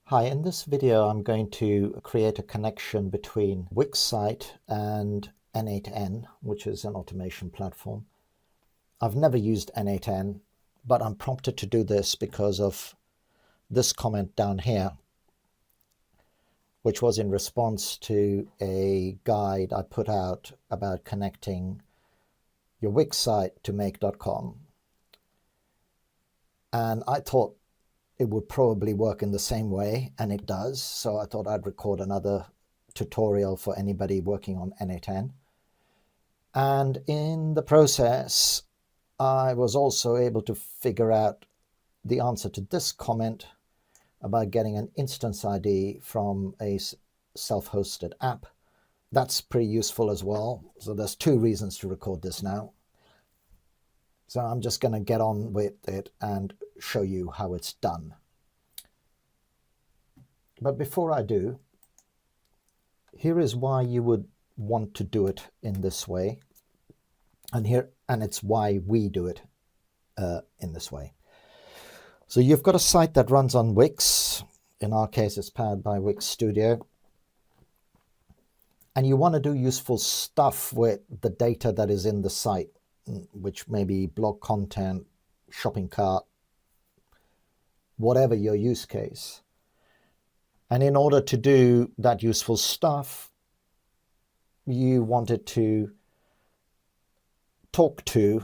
Hi, in this video I'm going to create a connection between Wix site and n8n, which is an automation platform. I've never used n8n, but I'm prompted to do this because of this comment down here, which was in response to a guide I put out about connecting your Wix site to make.com. And I thought it would probably work in the same way, and it does. So I thought I'd record another tutorial for anybody working on n8n. And in the process, I was also able to figure out the answer to this comment about getting an instance ID from a self-hosted app. That's pretty useful as well. So there's two reasons to record this now. So I'm just going to get on with it and show you how it's done. But before I do, here is why you would want to do it in this way. And it's why we do it in this way. So you've got a site that runs on Wix. In our case, it's powered by Wix Studio. And you want to do useful stuff with the data that is in the site, which may be blog content, shopping cart, whatever your use case. And in order to do that useful stuff, you wanted to talk to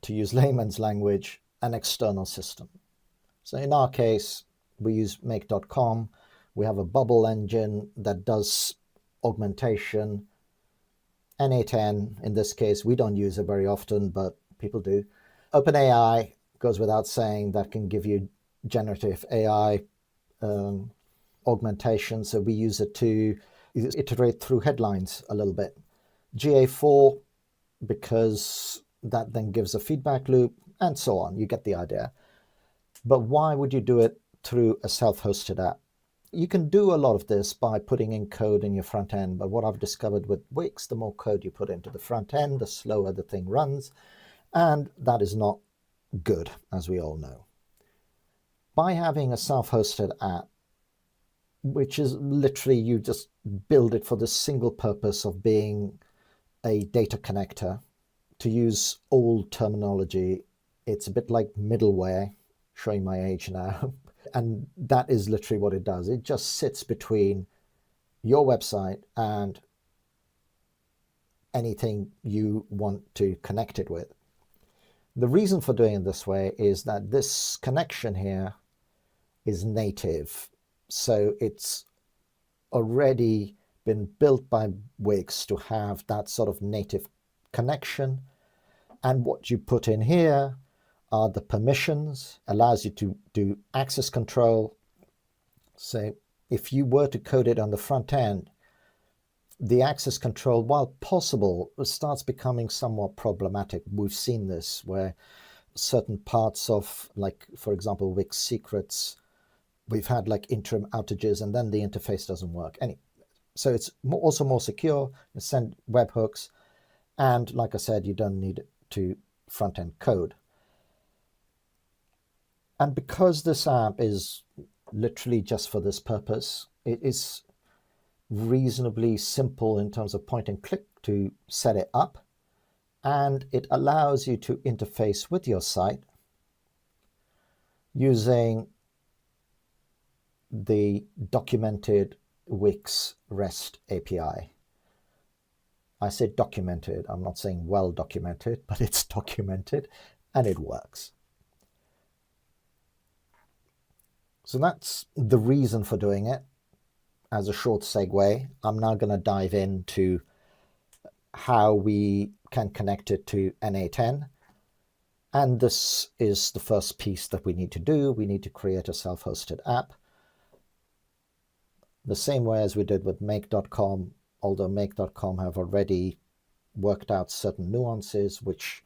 use layman's language, an external system. So in our case, we use make.com. We have a bubble engine that does augmentation. n8n, in this case, we don't use it very often, but people do. OpenAI, goes without saying, that can give you generative AI augmentation. So we use it to iterate through headlines a little bit. GA4, because that then gives a feedback loop, and so on. You get the idea. But why would you do it through a self-hosted app? You can do a lot of this by putting in code in your front end, but what I've discovered with Wix, the more code you put into the front end, the slower the thing runs, and that is not good, as we all know. By having a self-hosted app, which is literally you just build it for the single purpose of being a data connector. To use old terminology, it's a bit like middleware, showing my age now. And that is literally what it does. It just sits between your website and anything you want to connect it with. The reason for doing it this way is that this connection here is native. So it's already been built by Wix to have that sort of native connection. And what you put in here are the permissions, allows you to do access control. So if you were to code it on the front end, the access control, while possible, starts becoming somewhat problematic. We've seen this where certain parts of, like, for example, Wix secrets, we've had like interim outages and then the interface doesn't work. So it's also more secure, you send webhooks, and like I said, you don't need to front-end code. And because this app is literally just for this purpose, it is reasonably simple in terms of point and click to set it up, and it allows you to interface with your site using the documented Wix REST API. I say documented, I'm not saying well documented, but it's documented and it works. So that's the reason for doing it. As a short segue, I'm now going to dive into how we can connect it to n8n. And this is the first piece that we need to do. We need to create a self-hosted app. The same way as we did with make.com, although make.com have already worked out certain nuances, which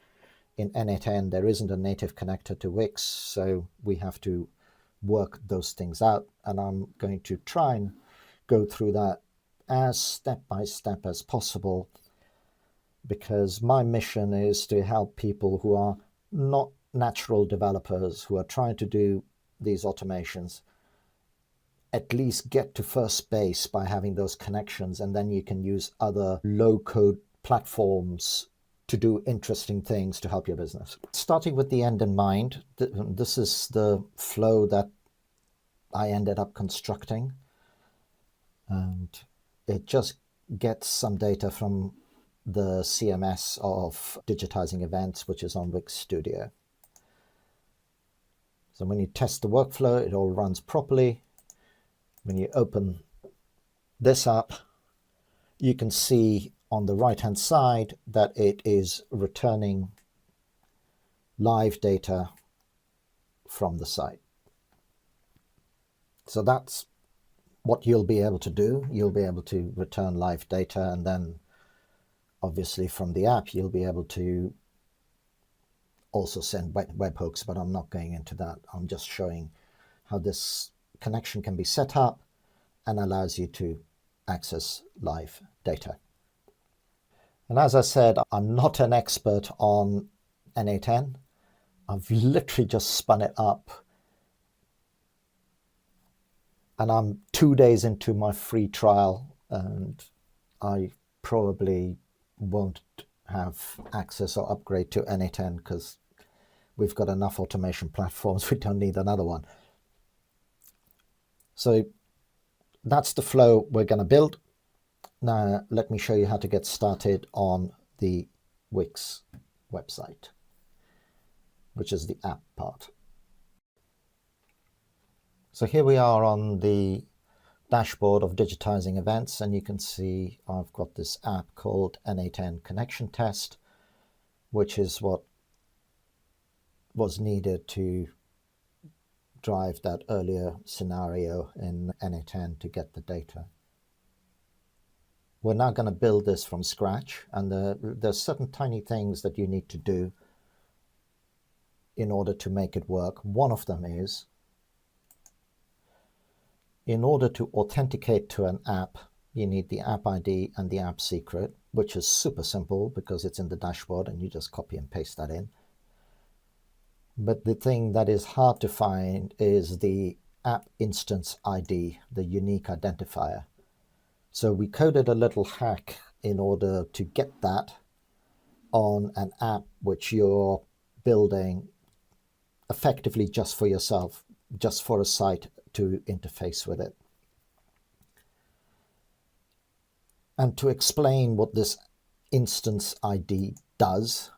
in n8n there isn't a native connector to Wix, so we have to work those things out. And I'm going to try and go through that as step by step as possible, because my mission is to help people who are not natural developers, who are trying to do these automations, at least get to first base by having those connections, and then you can use other low-code platforms to do interesting things to help your business. Starting with the end in mind, this is the flow that I ended up constructing, and it just gets some data from the CMS of digitizing events, which is on Wix Studio. So when you test the workflow, it all runs properly. When you open this up, you can see on the right-hand side that it is returning live data from the site. So that's what you'll be able to do. You'll be able to return live data, and then obviously from the app, you'll be able to also send webhooks, but I'm not going into that. I'm just showing how this connection can be set up and allows you to access live data. And as I said, I'm not an expert on n8n. I've literally just spun it up, and I'm 2 days into my free trial, and I probably won't have access or upgrade to n8n because we've got enough automation platforms. We don't need another one. So that's the flow we're going to build. Now, let me show you how to get started on the Wix website, which is the app part. So here we are on the dashboard of digitizing events, and you can see I've got this app called n8n connection test, which is what was needed to drive that earlier scenario in n8n to get the data. We're now going to build this from scratch, and there's certain tiny things that you need to do in order to make it work. One of them is, in order to authenticate to an app, you need the app ID and the app secret, which is super simple because it's in the dashboard and you just copy and paste that in. But the thing that is hard to find is the app instance ID, the unique identifier. So we coded a little hack in order to get that on an app which you're building effectively just for yourself, just for a site to interface with it. And to explain what this instance ID does,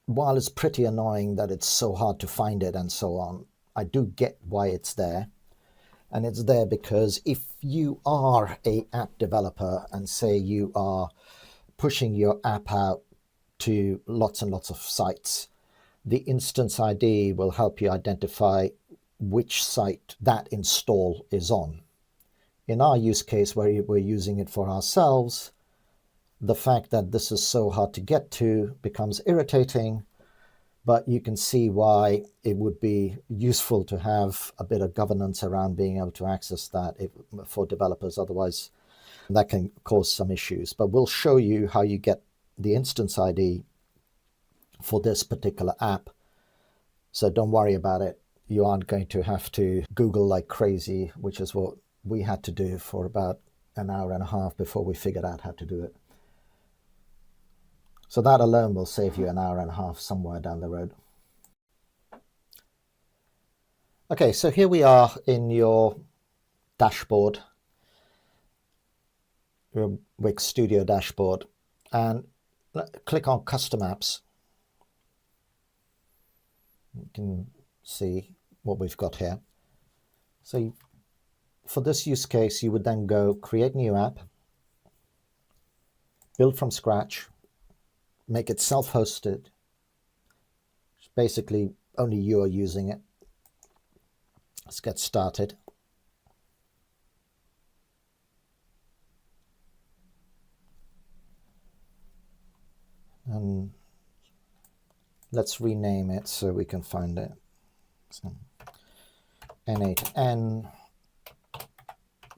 while it's pretty annoying that it's so hard to find it and so on, I do get why it's there. And it's there because if you are an app developer and say you are pushing your app out to lots and lots of sites, the instance ID will help you identify which site that install is on. In our use case, where we're using it for ourselves, the fact that this is so hard to get to becomes irritating, but you can see why it would be useful to have a bit of governance around being able to access that for developers. Otherwise, that can cause some issues. But we'll show you how you get the instance ID for this particular app. So don't worry about it. You aren't going to have to Google like crazy, which is what we had to do for about an hour and a half before we figured out how to do it. So that alone will save you an hour and a half somewhere down the road. Okay, so here we are in your dashboard, your Wix Studio dashboard, and click on Custom Apps. You can see what we've got here. So for this use case, you would then go create new app, build from scratch, make it self-hosted. Basically, only you are using it. Let's get started. And let's rename it so we can find it. So, n8n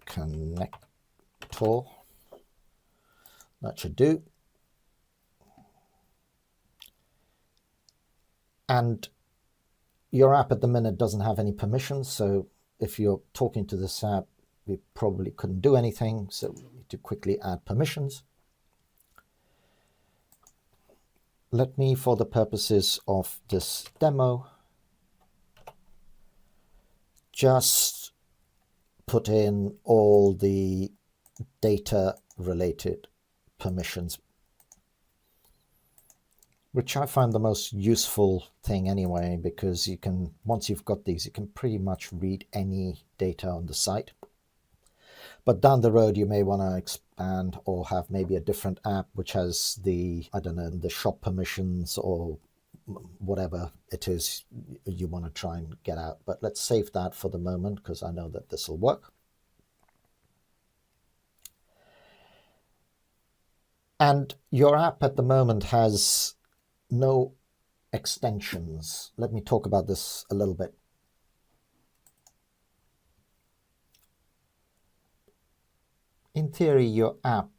connector. That should do. And your app at the minute doesn't have any permissions, so if you're talking to this app, we probably couldn't do anything, so we need to quickly add permissions. Let me, for the purposes of this demo, just put in all the data-related permissions, which I find the most useful thing anyway, because you can, once you've got these, you can pretty much read any data on the site. But down the road, you may want to expand or have maybe a different app which has the, I don't know, the shop permissions or whatever it is you want to try and get out. But let's save that for the moment, because I know that this will work. And your app at the moment has no extensions. Let me talk about this a little bit. In theory, your app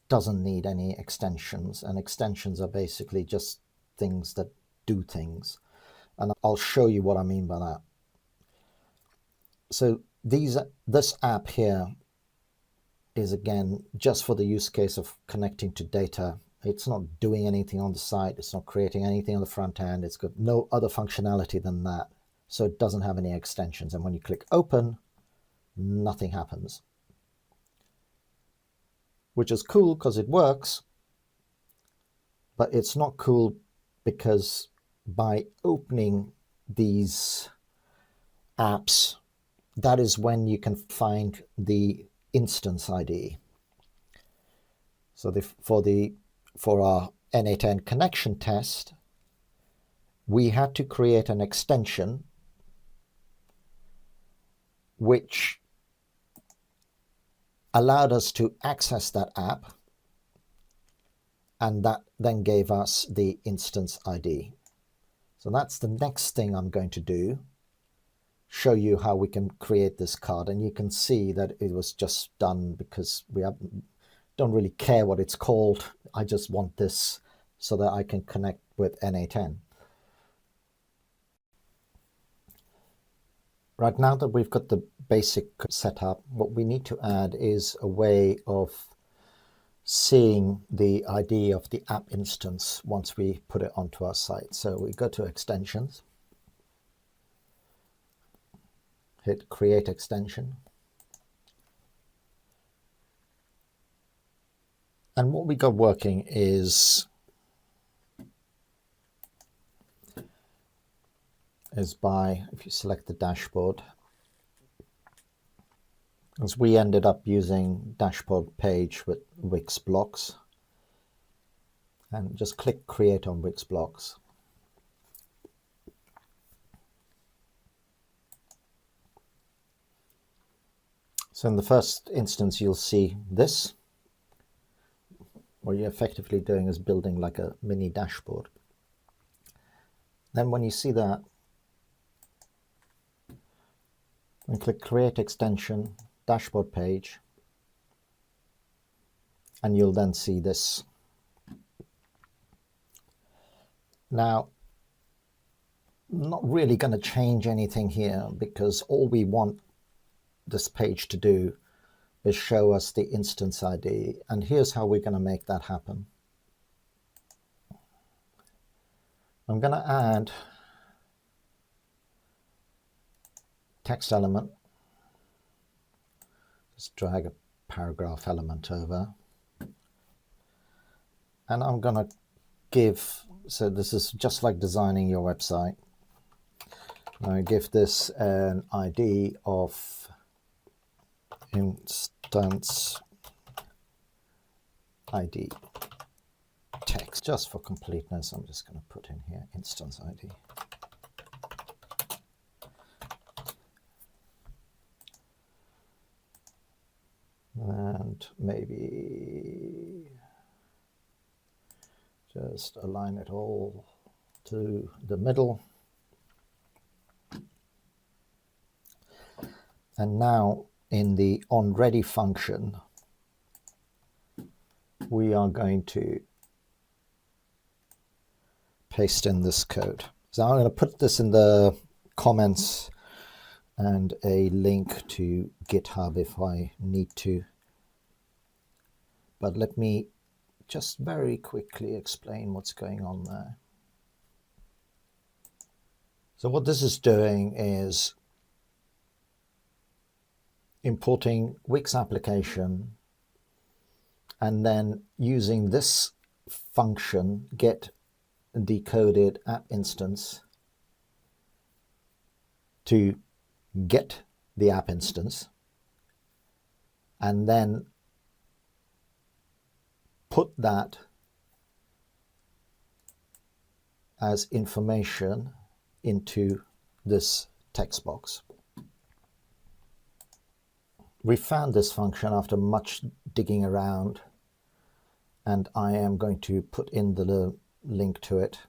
doesn't need any extensions, and extensions are basically just things that do things. And I'll show you what I mean by that. So this app here is, again, just for the use case of connecting to data. It's not doing anything on the site. It's not creating anything on the front end. It's got no other functionality than that. So it doesn't have any extensions. And when you click open, nothing happens, which is cool because it works. But it's not cool because by opening these apps, that is when you can find the instance ID. So for our n8n connection test, we had to create an extension which allowed us to access that app, and that then gave us the instance ID. So that's the next thing I'm going to do, show you how we can create this card. And you can see that it was just done because we don't really care what it's called. I just want this so that I can connect with n8n. Right, now that we've got the basic setup, what we need to add is a way of seeing the ID of the app instance once we put it onto our site. So we go to extensions, hit create extension. And what we got working is by, if you select the dashboard, as we ended up using dashboard page with Wix blocks, and just click create on Wix blocks. So in the first instance, you'll see this. What you're effectively doing is building like a mini dashboard. Then when you see that, and click create extension, dashboard page, and you'll then see this. Now, I'm not really going to change anything here because all we want this page to do is show us the instance ID. And here's how we're going to make that happen. I'm going to add text element. Just drag a paragraph element over. And I'm going to give, so this is just like designing your website. I give this an ID of instance ID text. Just for completeness, I'm just going to put in here instance ID. And maybe just align it all to the middle. And now in the onReady function, we are going to paste in this code. So I'm going to put this in the comments and a link to GitHub if I need to. But let me just very quickly explain what's going on there. So what this is doing is importing Wix application and then using this function, get decoded app instance, to get the app instance and then put that as information into this text box. We found this function after much digging around, and I am going to put in the link to it.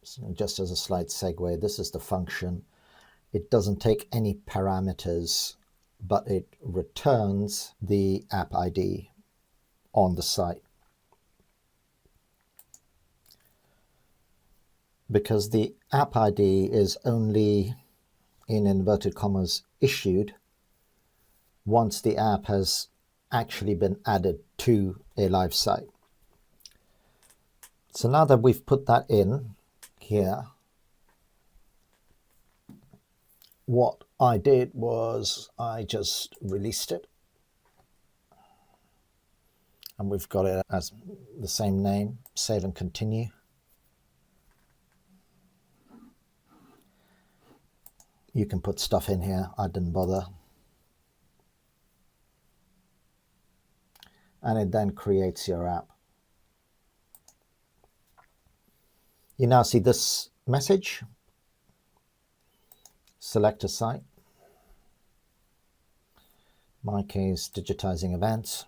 So just as a slight segue, this is the function. It doesn't take any parameters, but it returns the app ID on the site. Because the app ID is only, in inverted commas, issued once the app has actually been added to a live site. So now that we've put that in here, what I did was I just released it. And we've got it as the same name, save and continue. You can put stuff in here, I didn't bother. And it then creates your app. You now see this message. Select a site. In my case, digitizing events.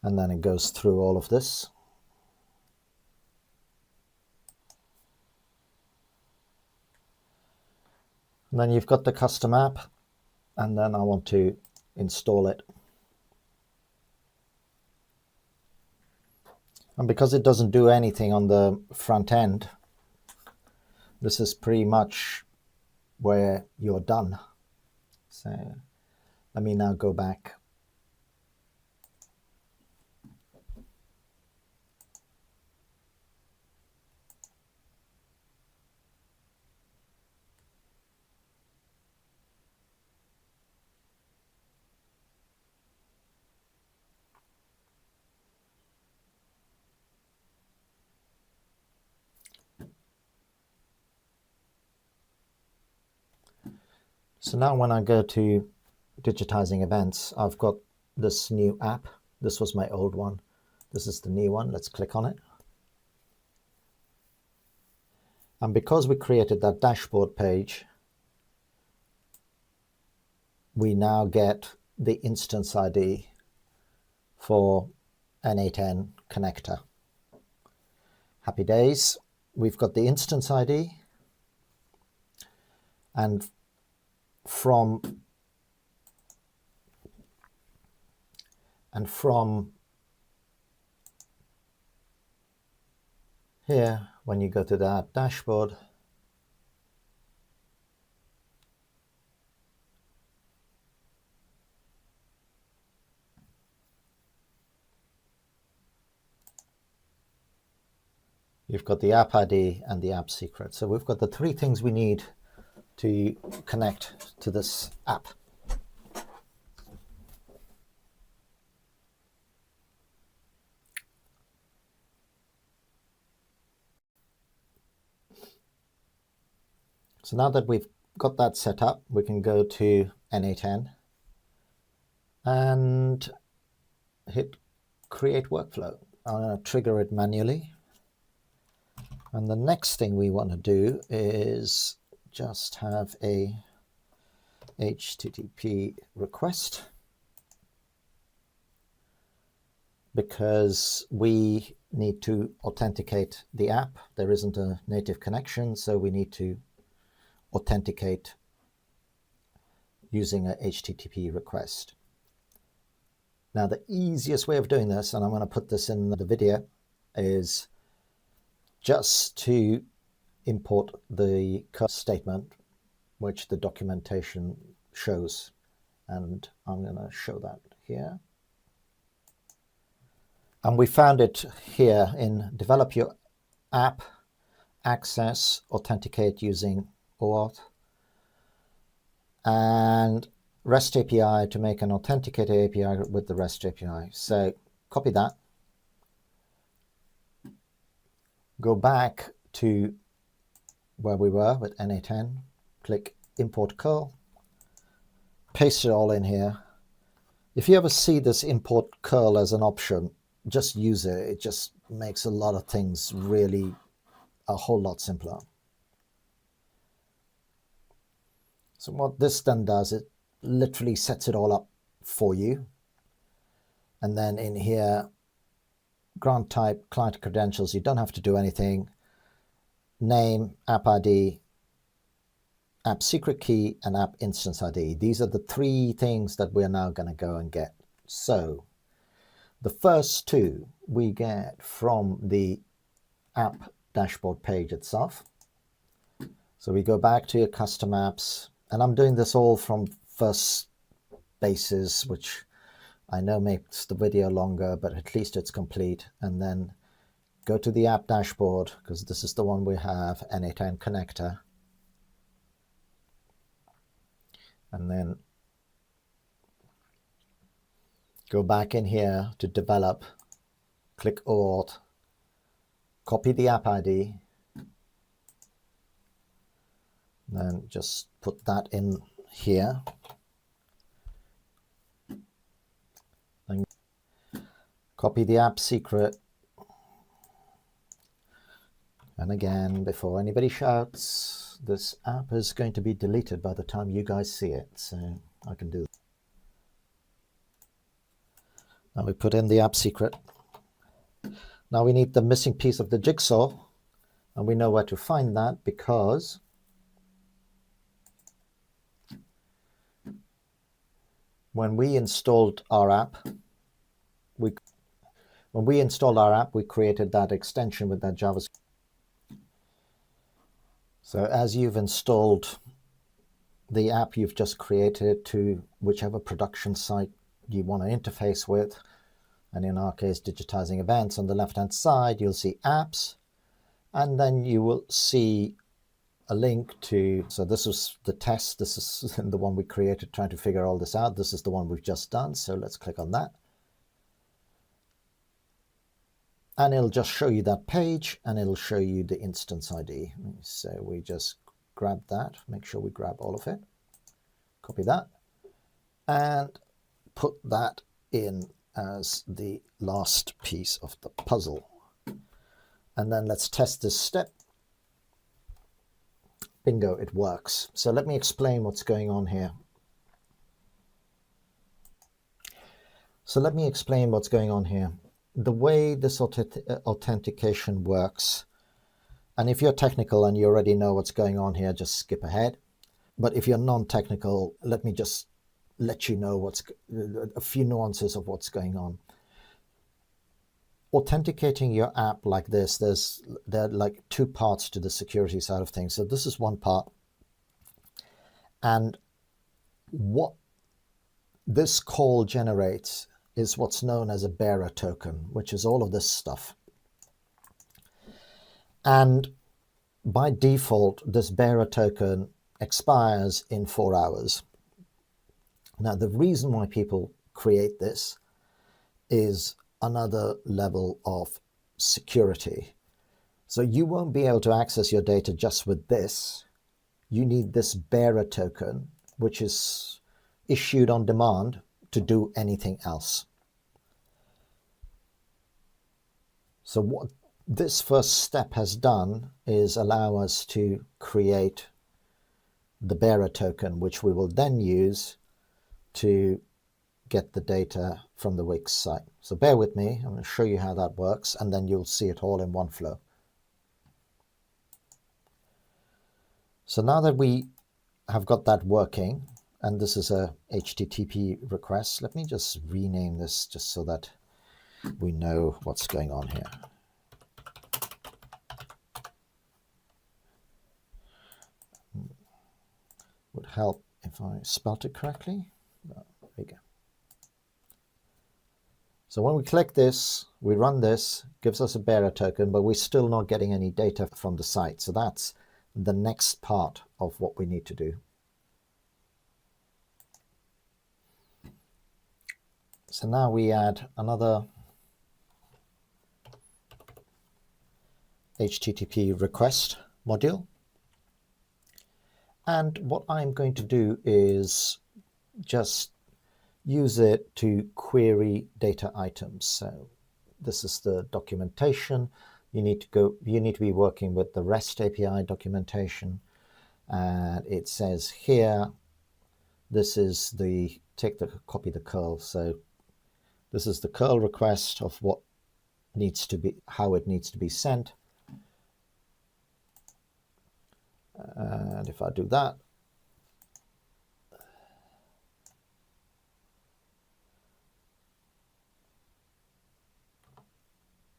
And then it goes through all of this. And then you've got the custom app, and then I want to install it. And because it doesn't do anything on the front end, this is pretty much where you're done. So let me now go back. So now when I go to digitizing events, I've got this new app. This was my old one. This is the new one. Let's click on it. And because we created that dashboard page, we now get the instance ID for n8n connector. Happy days. We've got the instance ID, and from here, when you go to the app dashboard, you've got the app ID and the app secret. So we've got the three things we need to connect to this app. So now that we've got that set up, we can go to n8n and hit create workflow. I'm going to trigger it manually. And the next thing we want to do is just have a HTTP request, because we need to authenticate the app. There isn't a native connection, so we need to authenticate using a HTTP request. Now, the easiest way of doing this, and I'm going to put this in the video, is just to import the statement which the documentation shows, and I'm going to show that here. And we found it here in develop your app, access, authenticate using OAuth, and REST API to make an authenticate API with the REST API. So copy that, go back to where we were with n8n, click import curl, paste it all in here. If you ever see this import curl as an option, just use it. It just makes a lot of things really a whole lot simpler. So what this then does, it literally sets it all up for you. And then in here, grant type, client credentials, you don't have to do anything. Name, app ID, app secret key, and app instance ID. These are the three things that we're now going to go and get. So the first two we get from the app dashboard page itself. So we go back to your custom apps, and I'm doing this all from first basis, which I know makes the video longer, but at least it's complete. And then go to the app dashboard, because this is the one we have, n8n connector. And then go back in here to develop, click OAuth, copy the app ID, then just put that in here. And copy the app secret. And again, before anybody shouts, this app is going to be deleted by the time you guys see it, so I can do that. Now we put in the app secret. Now we need the missing piece of the jigsaw, and we know where to find that because when we installed our app, we created that extension with that JavaScript. So as you've installed the app you've just created to whichever production site you want to interface with, and in our case, digitizing events, on the left-hand side, you'll see apps, and then you will see a link to, so this is the test, this is the one we created trying to figure all this out. This is the one we've just done, so let's click on that. And it'll just show you that page, and it'll show you the instance ID. So we just grab that, make sure we grab all of it, copy that, and put that in as the last piece of the puzzle. And then let's test this step. Bingo, it works. So let me explain what's going on here. The way this authentication works, and if you're technical and you already know what's going on here, just skip ahead. But if you're non-technical, let me just let you know a few nuances of what's going on. Authenticating your app like this, there are like two parts to the security side of things. So this is one part. And what this call generates is what's known as a bearer token, which is all of this stuff. And by default, this bearer token expires in 4 hours. Now, the reason why people create this is another level of security. So you won't be able to access your data just with this. You need this bearer token, which is issued on demand to do anything else. So what this first step has done is allow us to create the bearer token, which we will then use to get the data from the Wix site. So bear with me, I'm going to show you how that works, and then you'll see it all in one flow. So now that we have got that working, and this is a HTTP request, let me just rename this just so that we know what's going on here. help if I spelled it correctly. There we go. So when we click this, we run this, gives us a bearer token, but we're still not getting any data from the site. So that's the next part of what we need to do. So now we add another HTTP request module. And what I'm going to do is just use it to query data items. So this is the documentation. You need to be working with the REST API documentation. And it says here, this is the, copy the curl. So this is the curl request of what needs to be, how it needs to be sent. And if I do that,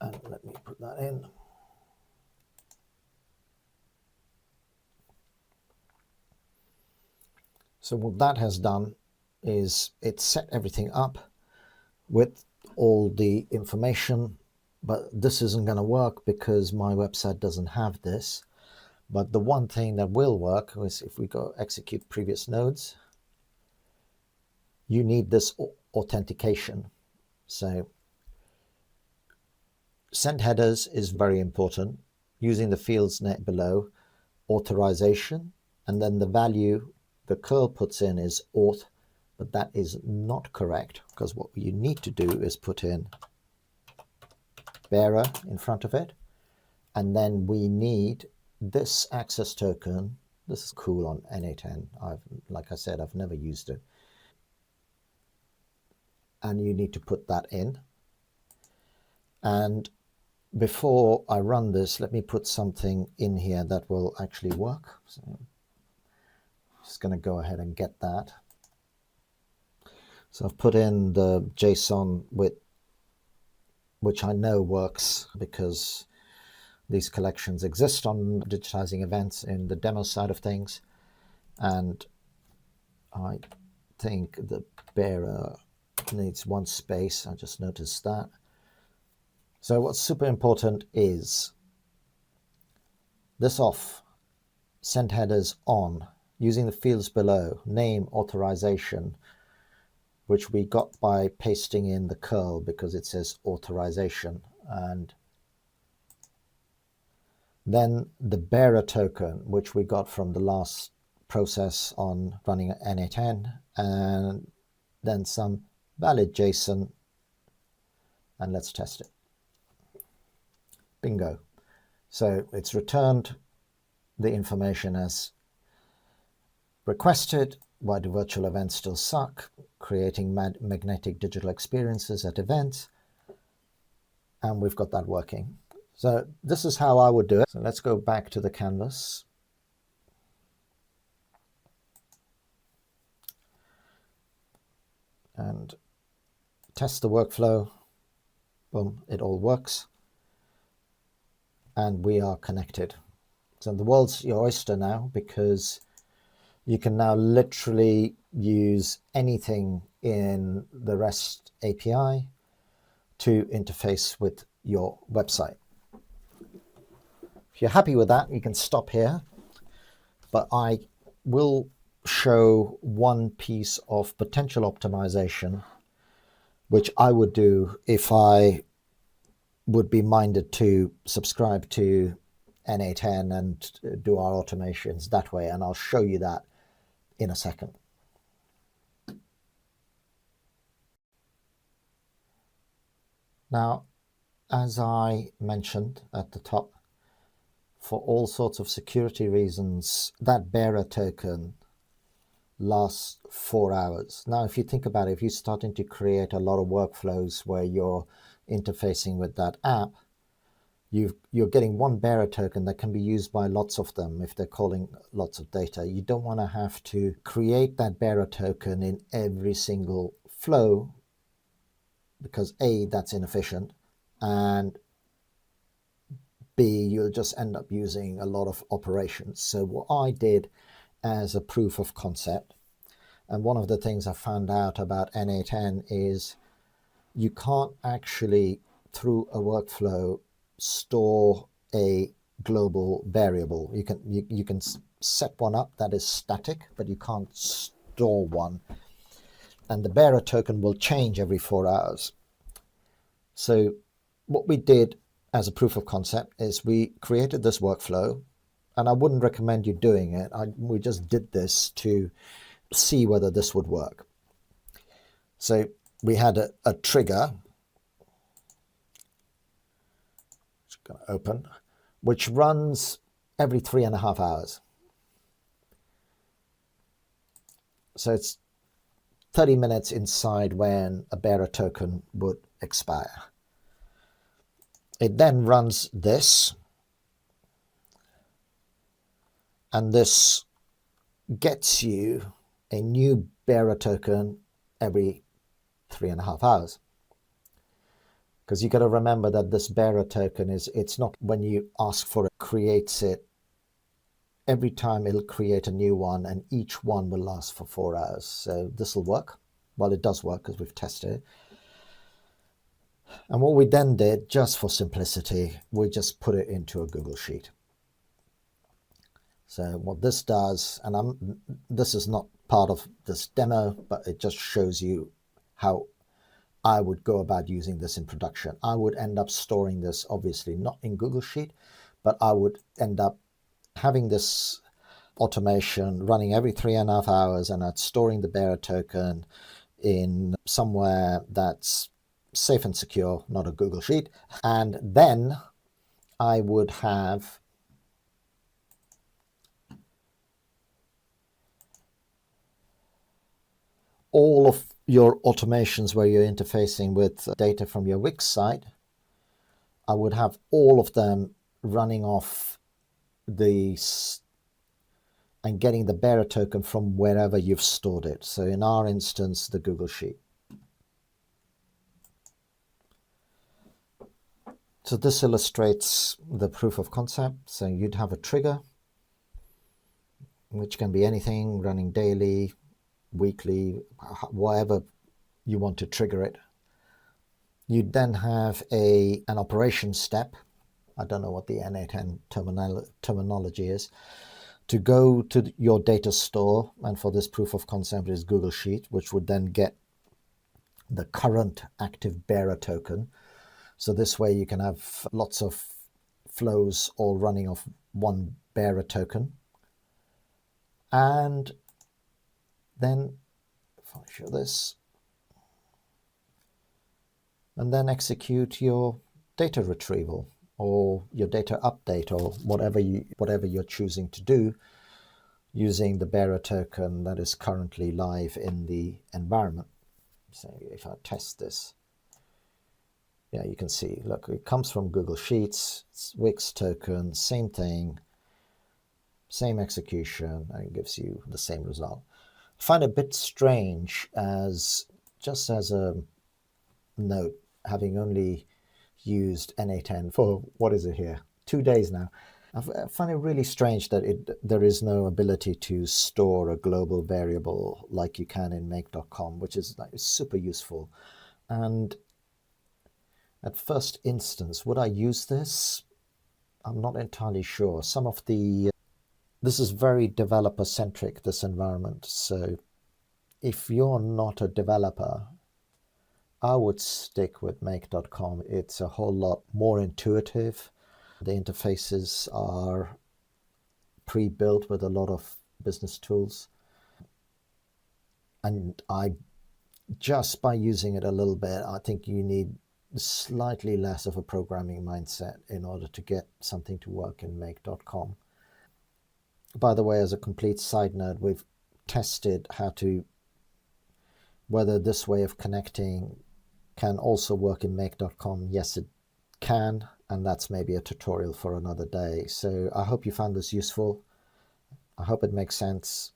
and let me put that in. So what that has done is it set everything up with all the information, but this isn't going to work because my website doesn't have this. But the one thing that will work is if we go execute previous nodes, you need this authentication. So send headers is very important, using the fields below, authorization, and then the value the curl puts in is auth, but that is not correct because what you need to do is put in bearer in front of it, and then we need this access token. This is cool on n8n. Like I said, I've never used it. And you need to put that in. And before I run this, let me put something in here that will actually work. So I'm just going to go ahead and get that. So I've put in the JSON which I know works because these collections exist on digitizing events in the demo side of things. And I think the bearer needs one space. I just noticed that. So what's super important is this off, send headers on, using the fields below, name, authorization, which we got by pasting in the curl because it says authorization, and then the bearer token, which we got from the last process on running n8n, and then some valid JSON, and let's test it. Bingo. So it's returned the information as requested. Why do virtual events still suck? Creating magnetic digital experiences at events. And we've got that working. So this is how I would do it. So let's go back to the canvas. And test the workflow. Boom, it all works. And we are connected. So the world's your oyster now, because you can now literally use anything in the REST API to interface with your website. If you're happy with that, you can stop here, but I will show one piece of potential optimization, which I would do if I would be minded to subscribe to n8n and do our automations that way, and I'll show you that in a second. Now, as I mentioned at the top, for all sorts of security reasons, that bearer token lasts 4 hours. Now, if you think about it, if you're starting to create a lot of workflows where you're interfacing with that app, you're getting one bearer token that can be used by lots of them if they're calling lots of data. You don't want to have to create that bearer token in every single flow because A, that's inefficient, and B, you'll just end up using a lot of operations. So what I did as a proof of concept. And one of the things I found out about n8n is you can't actually, through a workflow, store a global variable. You can set one up that is static, but you can't store one. And the bearer token will change every 4 hours. So what we did as a proof of concept is we created this workflow, and I wouldn't recommend you doing it. We just did this to see whether this would work. So we had a trigger, which I'm going to open, which runs every 3.5 hours. So it's 30 minutes inside when a bearer token would expire. It then runs this, and this gets you a new bearer token every 3.5 hours. Because you got to remember that this bearer token it's not when you ask for it, creates it. Every time it'll create a new one, and each one will last for 4 hours. So this will work. Well, it does work because we've tested it. And what we then did, just for simplicity, we just put it into a Google Sheet. So what this does, and this is not part of this demo, but it just shows you how I would go about using this in production. I would end up storing this, obviously not in Google Sheet, but I would end up having this automation running every 3.5 hours, and I'd storing the bearer token in somewhere that's safe and secure, not a Google Sheet. And then I would have all of your automations where you're interfacing with data from your Wix site. I would have all of them running off these and getting the bearer token from wherever you've stored it. So in our instance, the Google Sheet. So this illustrates the proof of concept. So you'd have a trigger, which can be anything, running daily, weekly, whatever you want to trigger it. You'd then have an operation step. I don't know what the n8n terminology is. To go to your data store, and for this proof of concept is Google Sheet, which would then get the current active bearer token. So this way you can have lots of flows all running off one bearer token. And then, if I show this, and then execute your data retrieval or your data update or whatever you're choosing to do using the bearer token that is currently live in the environment. So if I test this, yeah, you can see, look, it comes from Google Sheets, it's Wix token, same thing, same execution, and it gives you the same result. I find it a bit strange, as just as a note, having only used n8n for, what is it here, 2 days now. I find it really strange that there is no ability to store a global variable like you can in make.com, which is super useful. And at first instance, would I use this? I'm not entirely sure. This is very developer centric, this environment. So if you're not a developer, I would stick with make.com. It's a whole lot more intuitive. The interfaces are pre-built with a lot of business tools. And just by using it a little bit, I think you need slightly less of a programming mindset in order to get something to work in make.com. By the way, as a complete side note, we've tested whether this way of connecting can also work in make.com. Yes, it can, and that's maybe a tutorial for another day. So I hope you found this useful. I hope it makes sense.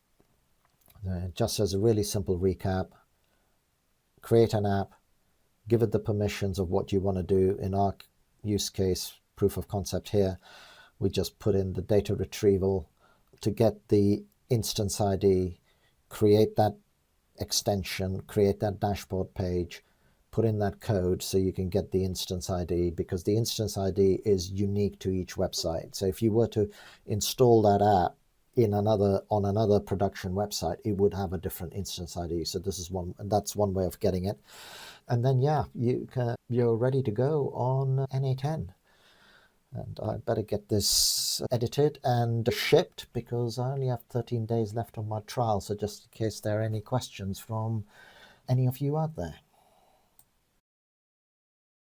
Just as a really simple recap, create an app, give it the permissions of what you want to do. In our use case, proof of concept here, we just put in the data retrieval to get the instance ID, create that extension, create that dashboard page, put in that code so you can get the instance ID, because the instance ID is unique to each website. So if you were to install that app on another production website, it would have a different instance ID. So this is that's one way of getting it. And then yeah, you're ready to go on n8n. And I better get this edited and shipped, because I only have 13 days left on my trial. So just in case there are any questions from any of you out there.